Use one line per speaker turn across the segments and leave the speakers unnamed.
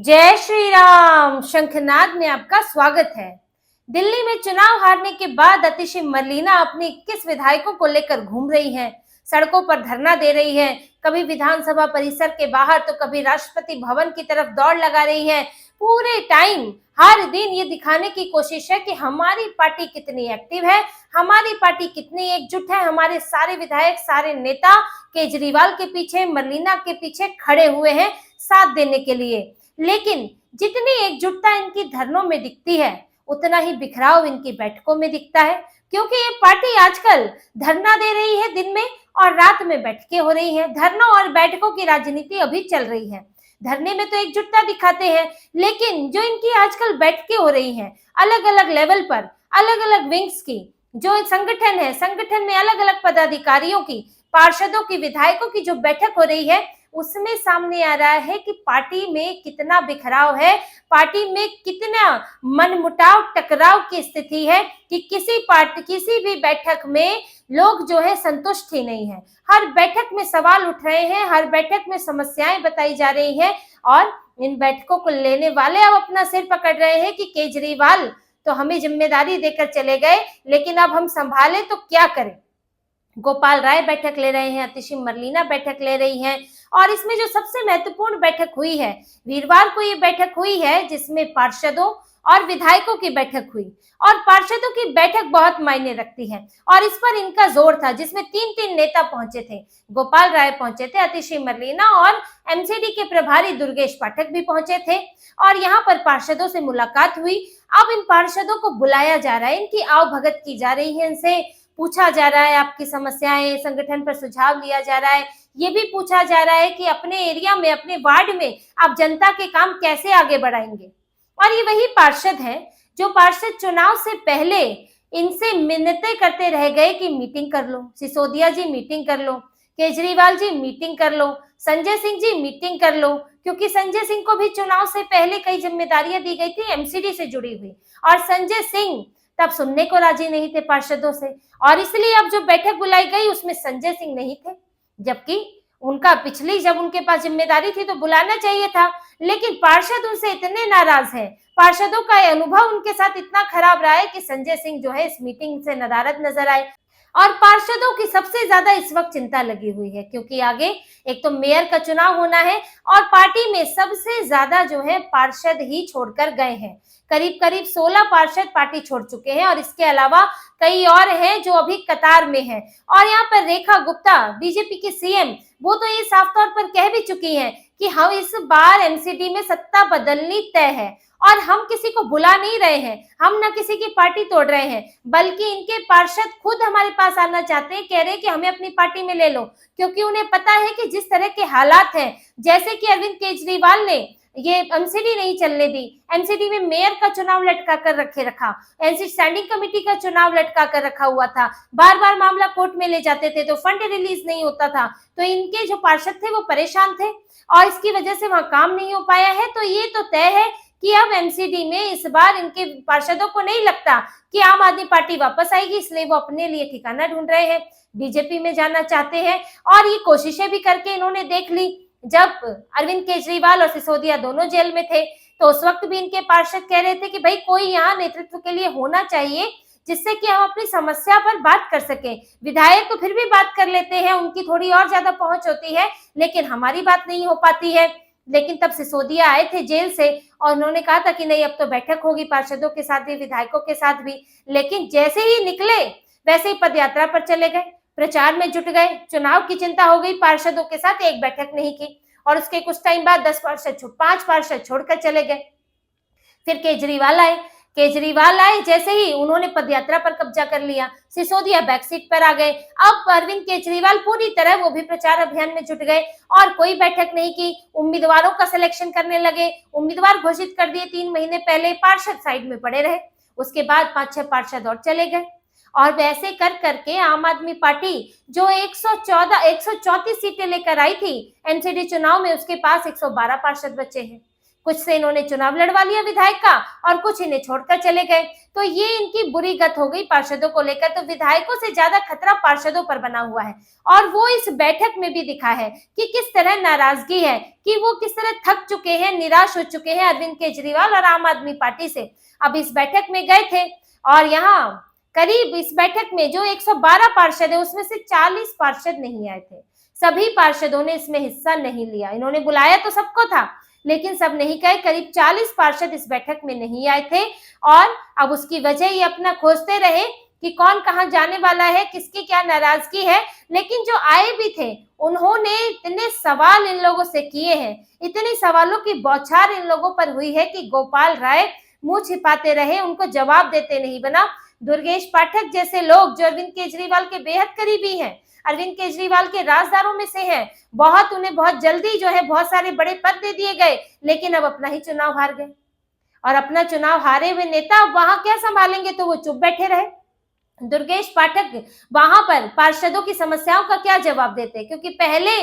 जय श्री राम। शंखनाद में आपका स्वागत है। दिल्ली में चुनाव हारने के बाद अतिशी मरलीना अपने 21 विधायकों को लेकर घूम रही हैं, सड़कों पर धरना दे रही हैं, कभी विधानसभा परिसर के बाहर तो कभी राष्ट्रपति भवन की तरफ दौड़ लगा रही हैं। पूरे टाइम हर दिन ये दिखाने की कोशिश है कि हमारी पार्टी कितनी एक्टिव है, हमारी पार्टी कितनी एकजुट है, हमारे सारे विधायक, सारे नेता केजरीवाल के पीछे, मरलीना के पीछे खड़े हुए हैं साथ देने के लिए। लेकिन जितनी एकजुटता इनकी धरनों में दिखती है, उतना ही बिखराव इनकी बैठकों में दिखता है, क्योंकि ये पार्टी आजकल धरना दे रही है दिन में और रात में बैठकें हो रही हैं। धरनों और बैठकों की राजनीति अभी चल रही है। धरने में तो एकजुटता दिखाते हैं, लेकिन जो इनकी आजकल बैठकें हो रही हैं अलग अलग लेवल पर, अलग अलग विंग्स की, जो संगठन है, संगठन में अलग अलग पदाधिकारियों की, पार्षदों की, विधायकों की जो बैठक हो रही है, उसमें सामने आ रहा है कि पार्टी में कितना बिखराव है, पार्टी में कितना मनमुटाव, टकराव की स्थिति है कि किसी भी बैठक में लोग जो है संतुष्ट ही नहीं है। हर बैठक में सवाल उठ रहे हैं, हर बैठक में समस्याएं बताई जा रही हैं और इन बैठकों को लेने वाले अब अपना सिर पकड़ रहे हैं कि केजरीवाल तो हमें जिम्मेदारी देकर चले गए, लेकिन अब हम संभाले तो क्या करें। गोपाल राय बैठक ले रहे हैं, अतिशी मरलीना बैठक ले रही हैं और इसमें जो सबसे महत्वपूर्ण बैठक हुई है, वीरवार को ये बैठक हुई है जिसमें पार्षदों और विधायकों की बैठक हुई और पार्षदों की बैठक बहुत मायने रखती है और इस पर इनका जोर था, जिसमें तीन नेता पहुंचे थे। गोपाल राय पहुंचे थे, अतिशी मरलीना और एमसीडी के प्रभारी दुर्गेश पाठक भी पहुंचे थे और यहाँ पर पार्षदों से मुलाकात हुई। अब इन पार्षदों को बुलाया जा रहा है, इनकी आवभगत की जा रही है, इनसे पूछा जा रहा है आपकी समस्याएं, संगठन पर सुझाव लिया जा रहा है, ये भी पूछा जा रहा है कि अपने एरिया में, अपने वार्ड में आप जनता के काम कैसे आगे बढ़ाएंगे। और ये वही पार्षद हैं जो पार्षद चुनाव से पहले इनसे मिन्नतें करते रह गए कि मीटिंग कर लो, सिसोदिया जी मीटिंग कर लो, केजरीवाल जी मीटिंग कर लो, संजय सिंह जी मीटिंग कर लो, क्योंकि संजय सिंह को भी चुनाव से पहले कई जिम्मेदारियां दी गई थी एमसीडी से जुड़ी हुई और संजय सिंह तब सुनने को राजी नहीं थे पार्षदों से और इसलिए अब जो बैठक बुलाई गई उसमें संजय सिंह नहीं थे, जबकि उनका पिछली जब उनके पास जिम्मेदारी थी तो बुलाना चाहिए था। लेकिन पार्षद उनसे इतने नाराज हैं, पार्षदों का अनुभव उनके साथ इतना खराब रहा है कि संजय सिंह जो है इस मीटिंग से नदारद नजर आए और पार्षदों की सबसे ज्यादा इस वक्त चिंता लगी हुई है, क्योंकि आगे एक तो मेयर का चुनाव होना है और पार्टी में सबसे ज्यादा जो है पार्षद ही छोड़कर गए हैं। करीब 16 पार्षद पार्टी छोड़ चुके हैं और इसके अलावा कई और हैं जो अभी कतार में हैं। और यहाँ पर रेखा गुप्ता, बीजेपी की सीएम, वो तो ये साफ तौर पर कह भी चुकी हैं कि हम इस बार एमसीडी में सत्ता बदलनी तय है और हम किसी को बुला नहीं रहे हैं, हम न किसी की पार्टी तोड़ रहे हैं, बल्कि इनके पार्षद खुद हमारे पास आना चाहते हैं, कह रहे हैं कि हमें अपनी पार्टी में ले लो, क्योंकि उन्हें पता है कि जिस तरह के हालात हैं, जैसे कि अरविंद केजरीवाल ने ये एमसीडी नहीं चलने दी, एमसीडी में मेयर का चुनाव लटका कर रखा, एमसीडी स्टैंडिंग कमेटी का चुनाव लटका कर रखा हुआ था, बार बार मामला कोर्ट में ले जाते थे तो फंड रिलीज नहीं होता था, तो इनके जो पार्षद थे वो परेशान थे और इसकी वजह से वहां काम नहीं हो पाया है। तो ये तो तय है कि अब एमसीडी में इस बार इनके पार्षदों को नहीं लगता कि आम आदमी पार्टी वापस आएगी, इसलिए वो अपने लिए ठिकाना ढूंढ रहे हैं, बीजेपी में जाना चाहते हैं। और ये कोशिशें भी करके इन्होंने देख ली, जब अरविंद केजरीवाल और सिसोदिया दोनों जेल में थे तो उस वक्त भी इनके पार्षद कह रहे थे कि भाई कोई यहाँ नेतृत्व के लिए होना चाहिए जिससे कि हम अपनी समस्या पर बात कर सकें। विधायक तो फिर भी बात कर लेते हैं, उनकी थोड़ी और ज्यादा पहुंच होती है, लेकिन हमारी बात नहीं हो पाती है। लेकिन तब सिसोदिया आए थे जेल से और उन्होंने कहा था कि नहीं, अब तो बैठक होगी पार्षदों के साथ भी, विधायकों के साथ भी। लेकिन जैसे ही निकले वैसे ही पदयात्रा पर चले गए, प्रचार में जुट गए, चुनाव की चिंता हो गई, पार्षदों के साथ एक बैठक नहीं की और उसके कुछ टाइम बाद 5 पार्षद छोड़कर चले गए। फिर केजरीवाल आए, जैसे ही उन्होंने पदयात्रा पर कब्जा कर लिया, सिसोदिया बैक सीट पर आ गए। अब अरविंद केजरीवाल पूरी तरह वो भी प्रचार अभियान में जुट गए और कोई बैठक नहीं की, उम्मीदवारों का सिलेक्शन करने लगे, उम्मीदवार घोषित कर दिए 3 महीने पहले, पार्षद साइड में पड़े रहे। उसके बाद 5-6 पार्षद और चले गए और वैसे कर करके आम आदमी पार्टी जो 134 सीटें लेकर आई थी एमसीडी चुनाव में, उसके पास 112 पार्षद बचे हैं, कुछ से इन्होंने चुनाव लड़वा लिया विधायक का और कुछ इन्हें छोड़कर चले गए। तो ये इनकी बुरी गत हो गई पार्षदों को लेकर। तो विधायकों से ज्यादा खतरा पार्षदों पर बना हुआ है और वो इस बैठक में भी दिखा है कि किस तरह नाराजगी है, कि वो किस तरह थक चुके हैं, निराश हो चुके हैं अरविंद केजरीवाल और आम आदमी पार्टी से। अब इस बैठक में गए थे और यहाँ करीब इस बैठक में जो 112 पार्षद है उसमें से 40 पार्षद नहीं आए थे। सभी पार्षदों ने इसमें हिस्सा नहीं लिया। इन्होंने बुलाया तो सबको था लेकिन सब नहीं गए। करीब 40 पार्षद इस बैठक में नहीं आए थे और अब उसकी वजह ये अपना खोजते रहे कि कौन कहां जाने वाला है, किसकी क्या नाराजगी है। लेकिन जो आए भी थे उन्होंने इतने सवाल इन लोगों से किए हैं, इतने सवालों की बौछार इन लोगों पर हुई है कि गोपाल राय मुंह छिपाते रहे, उनको जवाब देते नहीं बना। दुर्गेश पाठक जैसे लोग जो अरविंद केजरीवाल के बेहद करीबी हैं, अरविंद केजरीवाल के राजदारों में से हैं, उन्हें बहुत जल्दी जो है बहुत सारे बड़े पद दे दिए गए लेकिन अब अपना ही चुनाव हार गए और अपना चुनाव हारे हुए नेता वहां क्या संभालेंगे, तो वो चुप बैठे रहे। दुर्गेश पाठक वहां पर पार्षदों की समस्याओं का क्या जवाब देते, क्योंकि पहले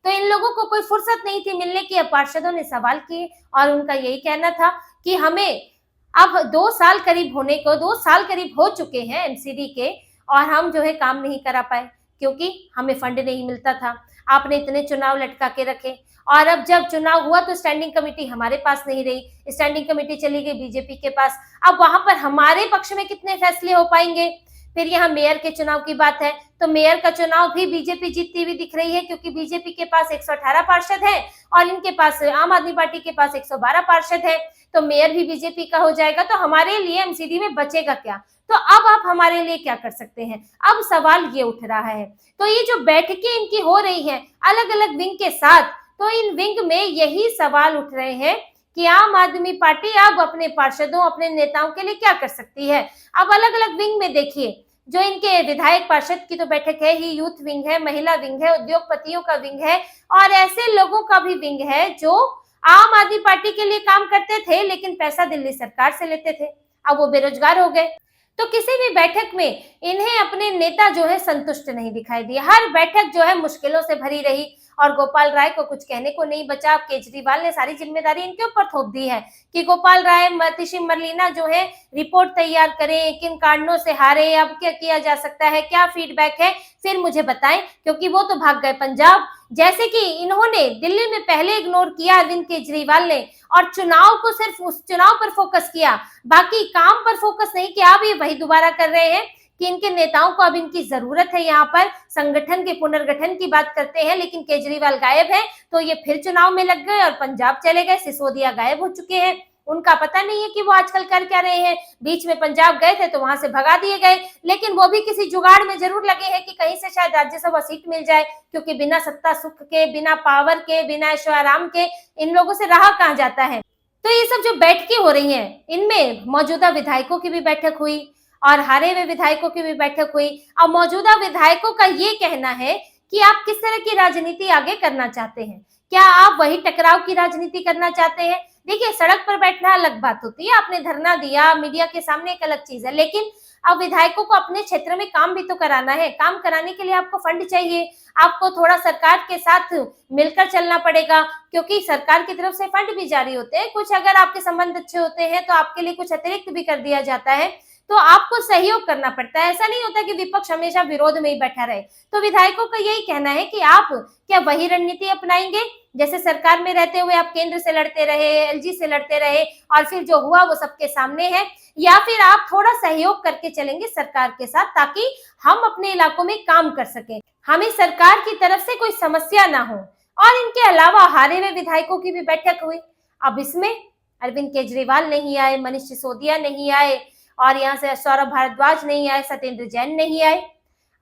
तो इन लोगों को कोई फुर्सत नहीं थी मिलने की। अब पार्षदों ने सवाल किए और उनका यही कहना था कि हमें अब 2 साल करीब हो चुके हैं एमसीडी के और हम जो है काम नहीं करा पाए क्योंकि हमें फंड नहीं मिलता था। आपने इतने चुनाव लटका के रखे और अब जब चुनाव हुआ तो स्टैंडिंग कमेटी हमारे पास नहीं रही, स्टैंडिंग कमेटी चली गई बीजेपी के पास। अब वहां पर हमारे पक्ष में कितने फैसले हो पाएंगे। फिर यहाँ मेयर के चुनाव की बात है तो मेयर का चुनाव भी बीजेपी जीतती हुई दिख रही है क्योंकि बीजेपी के पास 118 पार्षद हैं और इनके पास आम आदमी पार्टी के पास 112 पार्षद है। तो मेयर भी बीजेपी का हो जाएगा तो हमारे लिए एमसीडी में बचेगा क्या। तो अब आप हमारे लिए क्या कर सकते हैं, अब सवाल ये उठ रहा है। तो ये जो बैठकें इनकी हो रही हैं अलग अलग विंग के साथ, तो इन विंग में यही सवाल उठ रहे हैं कि आम आदमी पार्टी अब अपने पार्षदों, अपने नेताओं के लिए क्या कर सकती है। अब अलग अलग विंग में देखिए, जो इनके विधायक पार्षद की तो बैठक है ही, यूथ विंग है, महिला विंग है, उद्योगपतियों का विंग है और ऐसे लोगों का भी विंग है जो आम आदमी पार्टी के लिए काम करते थे लेकिन पैसा दिल्ली सरकार से लेते थे, अब वो बेरोजगार हो गए। तो किसी भी बैठक में इन्हें अपने नेता जो है संतुष्ट नहीं दिखाई दिए। हर बैठक जो है मुश्किलों से भरी रही और गोपाल राय को कुछ कहने को नहीं बचा। अब केजरीवाल ने सारी जिम्मेदारी इनके ऊपर थोप दी है कि गोपाल राय, आतिशी मरलेना जो है रिपोर्ट तैयार करें, किन कारणों से हारे, अब क्या किया जा सकता है, क्या फीडबैक है, फिर मुझे बताएं, क्योंकि वो तो भाग गए पंजाब। जैसे कि इन्होंने दिल्ली में पहले इग्नोर किया अरविंद केजरीवाल ने और चुनाव को सिर्फ उस चुनाव पर फोकस किया, बाकी काम पर फोकस नहीं किया। अब ये वही दोबारा कर रहे हैं कि इनके नेताओं को अब इनकी जरूरत है, यहाँ पर संगठन के पुनर्गठन की बात करते हैं लेकिन केजरीवाल गायब है तो ये फिर चुनाव में लग गए और पंजाब चले गए। सिसोदिया गायब हो चुके हैं, उनका पता नहीं है कि वो आजकल कर क्या रहे हैं। बीच में पंजाब गए थे तो वहां से भगा दिए गए, लेकिन वो भी किसी जुगाड़ में जरूर लगे हैं कि कहीं से शायद राज्यसभा सीट मिल जाए, क्योंकि बिना सत्ता सुख के, बिना पावर के, बिना ऐशोआराम के इन लोगों से रहा कहाँ जाता है। तो ये सब जो बैठकें हो रही हैं इनमें मौजूदा विधायकों की भी बैठक हुई और हारे हुए विधायकों की भी बैठक हुई। अब मौजूदा विधायकों का ये कहना है कि आप किस तरह की राजनीति आगे करना चाहते हैं, क्या आप वही टकराव की राजनीति करना चाहते हैं। देखिए, सड़क पर बैठना अलग बात होती है, आपने धरना दिया मीडिया के सामने एक अलग चीज है, लेकिन अब विधायकों को अपने क्षेत्र में काम भी तो कराना है। काम कराने के लिए आपको फंड चाहिए, आपको थोड़ा सरकार के साथ मिलकर चलना पड़ेगा, क्योंकि सरकार की तरफ से फंड भी जारी होते हैं। कुछ अगर आपके संबंध अच्छे होते हैं तो आपके लिए कुछ अतिरिक्त भी कर दिया जाता है, तो आपको सहयोग करना पड़ता है। ऐसा नहीं होता कि विपक्ष हमेशा विरोध में ही बैठा रहे। तो विधायकों का यही कहना है कि आप क्या वही रणनीति अपनाएंगे जैसे सरकार में रहते हुए आप केंद्र से लड़ते रहे, एलजी से लड़ते रहे और फिर जो हुआ वो सबके सामने है, या फिर आप थोड़ा सहयोग करके चलेंगे सरकार के साथ ताकि हम अपने इलाकों में काम कर सकें, हमें सरकार की तरफ से कोई समस्या ना हो। और इनके अलावा हारे हुए विधायकों की भी बैठक हुई। अब इसमें अरविंद केजरीवाल नहीं आए, मनीष सिसोदिया नहीं आए और यहाँ से सौरभ भारद्वाज नहीं आए, सत्येंद्र जैन नहीं आए।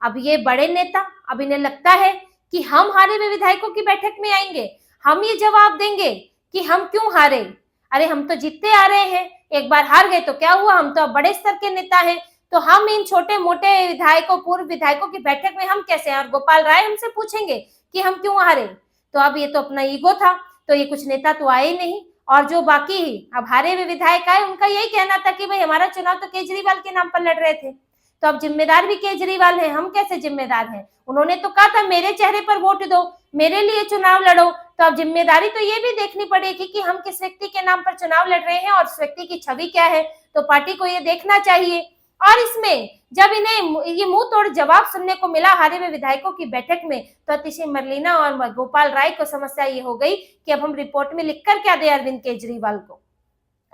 अब ये बड़े नेता, अब इन्हें लगता है कि हम हारे हुए विधायकों की बैठक में आएंगे, हम ये जवाब देंगे कि हम क्यों हारे, अरे हम तो जीतते आ रहे हैं, एक बार हार गए तो क्या हुआ, हम तो अब बड़े स्तर के नेता हैं, तो हम इन छोटे मोटे विधायकों, पूर्व विधायकों की बैठक में हम कैसे हैं। और गोपाल राय हमसे पूछेंगे कि हम क्यों हारे, तो अब ये तो अपना ईगो था, तो ये कुछ नेता तो आए ही नहीं। और जो बाकी अब हारे हुए विधायक आए उनका यही कहना था कि भाई हमारा चुनाव तो केजरीवाल के नाम पर लड़ रहे थे, तो अब जिम्मेदार भी केजरीवाल हैं, हम कैसे जिम्मेदार हैं? उन्होंने तो कहा था मेरे चेहरे पर वोट दो, मेरे लिए चुनाव लड़ो। तो अब जिम्मेदारी तो ये भी देखनी पड़ेगी कि हम किस व्यक्ति के नाम पर चुनाव लड़ रहे हैं और उस व्यक्ति की छवि क्या है। तो पार्टी को ये देखना चाहिए। और इसमें जब इन्हें ये मुंह तोड़ जवाब सुनने को मिला हारे हुए विधायकों की बैठक में, तो अतिशी मरलेना और गोपाल राय को समस्या ये हो गई कि अब हम रिपोर्ट में लिखकर क्या दें अरविंद केजरीवाल को।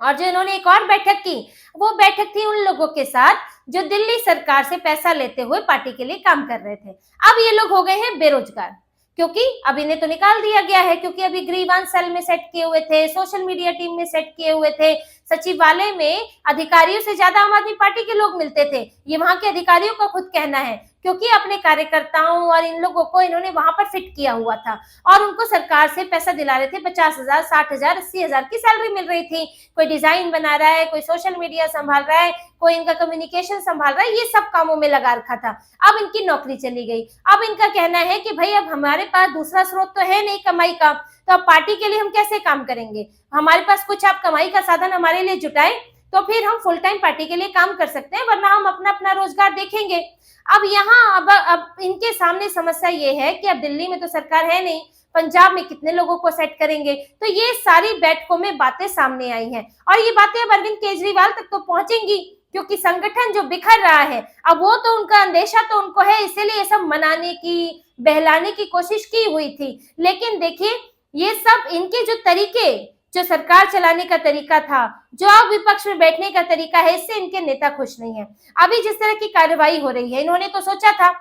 और जो इन्होंने एक और बैठक की, वो बैठक थी उन लोगों के साथ जो दिल्ली सरकार से पैसा लेते हुए पार्टी के लिए काम कर रहे थे। अब ये लोग हो गए हैं बेरोजगार, क्योंकि अब इन्हें तो निकाल दिया गया है, क्योंकि अभी ग्रीवांस सेल में सेट किए हुए थे, सोशल मीडिया टीम में सेट किए हुए थे, सचिवालय में अधिकारियों से ज्यादा आम आदमी पार्टी के लोग मिलते थे, ये वहां के अधिकारियों का खुद कहना है, क्योंकि अपने कार्यकर्ताओं और इन लोगों को इन्होंने वहां पर फिट किया हुआ था और उनको सरकार से पैसा दिला रहे थे। 50,000, 60,000, 80,000 की सैलरी मिल रही थी। कोई डिजाइन बना रहा है, कोई सोशल मीडिया संभाल रहा है, कोई इनका कम्युनिकेशन संभाल रहा है, ये सब कामों में लगा रखा था। अब इनकी नौकरी चली गई। अब इनका कहना है कि भाई अब हमारे पास दूसरा स्रोत तो है नहीं कमाई का, तो अब पार्टी के लिए हम कैसे काम करेंगे? हमारे पास कुछ आप कमाई का साधन हमारे लिए जुटाए, तो फिर हम फुल टाइम पार्टी के लिए काम कर सकते हैं, वरना हम अपना अपना रोजगार देखेंगे। अब यहाँ अब इनके सामने समस्या ये है कि अब दिल्ली में तो सरकार है नहीं, पंजाब में कितने लोगों को सेट करेंगे? तो ये सारी बैठकों में बातें सामने आई हैं और ये बातें अब अरविंद केजरीवाल तक तो पहुंचेंगी, क्योंकि संगठन जो बिखर रहा है, अब वो तो उनका अंदेशा तो उनको है, इसीलिए ये सब मनाने की, बहलाने की कोशिश की हुई थी। लेकिन देखिए, ये सब इनके जो तरीके, जो सरकार चलाने का तरीका था, जो अब विपक्ष में बैठने का तरीका है, इससे इनके नेता खुश नहीं है। अभी जिस तरह की कार्रवाई हो रही है, इन्होंने तो सोचा था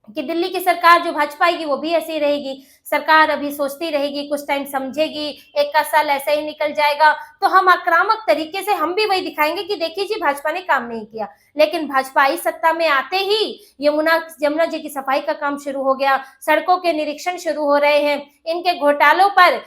कि दिल्ली की सरकार जो भाजपा आएगी वो भी ऐसी रहेगी, सरकार अभी सोचती रहेगी, कुछ टाइम समझेगी, एक का साल ऐसा ही निकल जाएगा, तो हम आक्रामक तरीके से हम भी वही दिखाएंगे कि देखिए जी भाजपा ने काम नहीं किया। लेकिन भाजपा आई सत्ता में आते ही यमुना जी की सफाई का काम शुरू हो गया, सड़कों के निरीक्षण शुरू हो रहे हैं, इनके घोटालों पर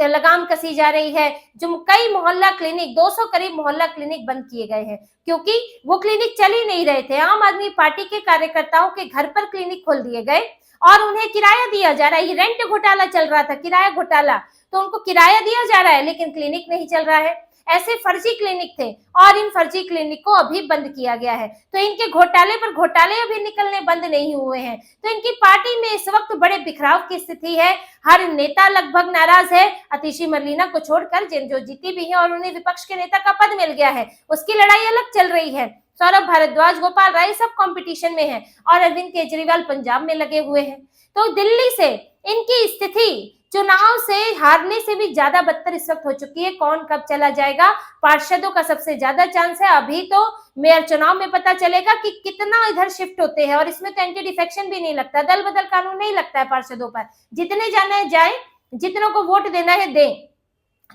लगाम कसी जा रही है। जो कई मोहल्ला क्लिनिक, 200 करीब मोहल्ला क्लिनिक बंद किए गए हैं, क्योंकि वो क्लिनिक चल ही नहीं रहे थे। आम आदमी पार्टी के कार्यकर्ताओं के घर पर क्लिनिक खोल दिए गए और उन्हें किराया दिया जा रहा है। ये रेंट घोटाला चल रहा था, किराया घोटाला, तो उनको किराया दिया जा रहा है लेकिन क्लिनिक नहीं चल रहा है। ऐसे फर्जी क्लिनिक थे और इन फर्जी क्लिनिक को अभी बंद किया गया है। तो इनके घोटाले पर घोटाले अभी निकलने बंद नहीं हुए हैं। तो इनकी पार्टी में इस वक्त बड़े बिखराव की स्थिति है। हर नेता लगभग नाराज है, अतिशी मरलेना को छोड़कर, जिन जो जीती भी है और उन्हें विपक्ष के नेता का पद मिल गया है, उसकी लड़ाई अलग चल रही है। सौरभ भारद्वाज, गोपाल राय सब कंपटीशन में हैं और अरविंद केजरीवाल पंजाब में लगे हुए हैं। तो दिल्ली से इनकी स्थिति चुनाव से हारने से भी ज्यादा बदतर इस वक्त हो चुकी है। कौन कब चला जाएगा, पार्षदों का सबसे ज्यादा चांस है। अभी तो मेयर चुनाव में पता चलेगा कि कितना इधर शिफ्ट होते हैं, और इसमें तो एंटी डिफेक्शन भी नहीं लगता, दल बदल कानून नहीं लगता है पार्षदों पर। जितने जाना है जाए, जितनों को वोट देना है दें।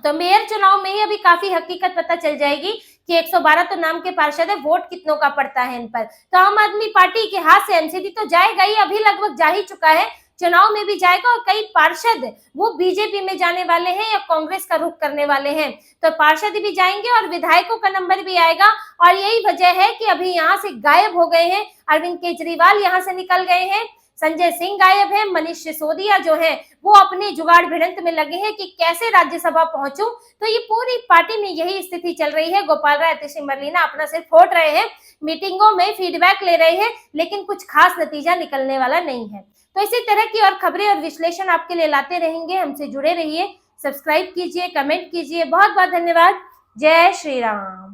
तो मेयर चुनाव में ही अभी काफी हकीकत पता चल जाएगी कि 112 तो नाम के पार्षद है, वोट कितनों का पड़ता है इन पर। तो आम आदमी पार्टी के हाथ से एनसीपी तो जाएगा ही, अभी लगभग जा ही चुका है, चुनाव में भी जाएगा। और कई पार्षद वो बीजेपी में जाने वाले हैं या कांग्रेस का रुख करने वाले हैं, तो पार्षद भी जाएंगे और विधायकों का नंबर भी आएगा। और यही वजह है कि अभी यहाँ से गायब हो गए हैं अरविंद केजरीवाल, यहाँ से निकल गए हैं, संजय सिंह गायब है, मनीष सिसोदिया जो है वो अपने जुगाड़ भिड़ंत में लगे हैं कि कैसे राज्यसभा पहुंचूं। तो ये पूरी पार्टी में यही स्थिति चल रही है। गोपाल राय, अतिशी मरलेना अपना सिर फोड़ रहे हैं, मीटिंगों में फीडबैक ले रहे हैं, लेकिन कुछ खास नतीजा निकलने वाला नहीं है। तो इसी तरह की और खबरें और विश्लेषण आपके लिए लाते रहेंगे। हमसे जुड़े रहिए, सब्सक्राइब कीजिए, कमेंट कीजिए। बहुत बहुत धन्यवाद। जय श्री राम।